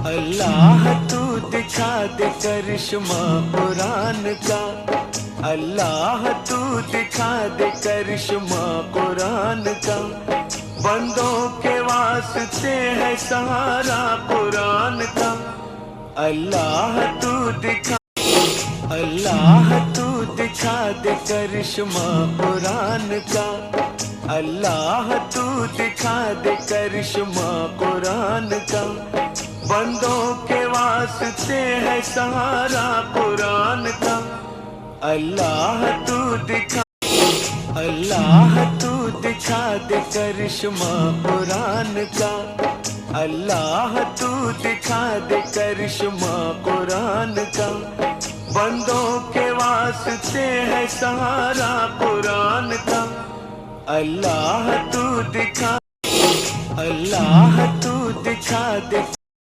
अल्लाह तू दिखा दे करिश्मा कुरान का, अल्लाह तू दिखा दे करिश्मा कुरान का। बंदों के वास्ते है सहारा कुरान का, अल्लाह तू दिखा, अल्लाह तू दिखा दे करिश्मा कुरान का, अल्लाह तू दिखा दे करिश्मा कुरान का। बंदों के वास्ते है सहारा कुरान का, अल्लाह तू दिखा, अल्लाह तू दिखा दे करिश्मा कुरान का, अल्लाह तू दिखा दे करिश्मा कुरान का। बंदों के वास्ते है सहारा कुरान का, अल्लाह तू दिखा, अल्लाह तू दिखा दे।